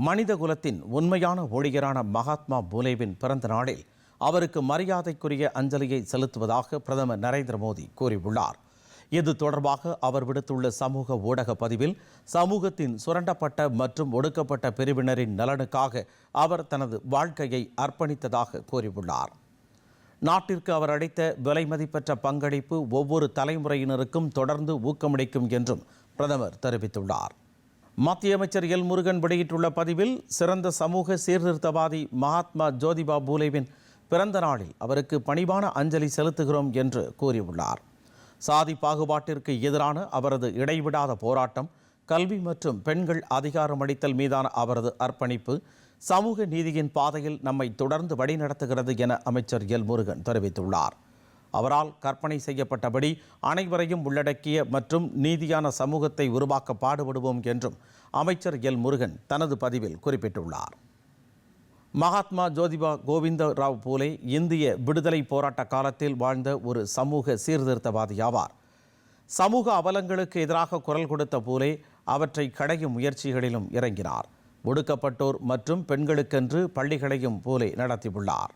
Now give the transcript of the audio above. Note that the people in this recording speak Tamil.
மனித குலத்தின் உண்மையான ஊழியரான மகாத்மா பூலேவின் பிறந்த நாளில் அவருக்கு மரியாதைக்குரிய அஞ்சலியை செலுத்துவதாக பிரதமர் நரேந்திர மோடி கூறியுள்ளார். இது தொடர்பாக அவர் விடுத்துள்ள சமூக ஊடக பதிவில், சமூகத்தின் சுரண்டப்பட்ட மற்றும் ஒடுக்கப்பட்ட பிரிவினரின் நலனுக்காக அவர் தனது வாழ்க்கையை அர்ப்பணித்ததாக கூறியுள்ளார். நாட்டிற்கு அவர் அளித்த விலைமதிப்பற்ற பங்களிப்பு ஒவ்வொரு தலைமுறையினருக்கும் தொடர்ந்து ஊக்கமளிக்கும் என்றும் பிரதமர் தெரிவித்துள்ளார். மத்திய அமைச்சர் எல் முருகன் வெளியிட்டுள்ள பதிவில், சிறந்த சமூக சீர்திருத்தவாதி மகாத்மா ஜோதிபா பூலேவின் பிறந்த நாளில் அவருக்கு பணிவான அஞ்சலி செலுத்துகிறோம் என்று கூறியுள்ளார். சாதி பாகுபாட்டிற்கு எதிரான அவரது இடைவிடாத போராட்டம், கல்வி மற்றும் பெண்கள் அதிகாரமளித்தல் மீதான அவரது அர்ப்பணிப்பு சமூக நீதியின் பாதையில் நம்மை தொடர்ந்து வழிநடத்துகிறது என அமைச்சர் எல் முருகன் தெரிவித்துள்ளார். அவரால் கற்பனை செய்யப்பட்டபடி அனைவரையும் உள்ளடக்கிய மற்றும் நீதியான சமூகத்தை உருவாக்க பாடுபடுவோம் என்றும் அமைச்சர் எல் முருகன் தனது பதிவில் குறிப்பிட்டுள்ளார். மகாத்மா ஜோதிபா கோவிந்த ராவ் பூலே இந்திய விடுதலை போராட்ட காலத்தில் வாழ்ந்த ஒரு சமூக சீர்திருத்தவாதி ஆவார். சமூக அவலங்களுக்கு எதிராக குரல் கொடுத்த பூலே அவற்றை களையும் முயற்சிகளிலும் இறங்கினார். ஒடுக்கப்பட்டோர் மற்றும் பெண்களுக்கென்று பள்ளிகளையும் பூலே நடத்தியுள்ளார்.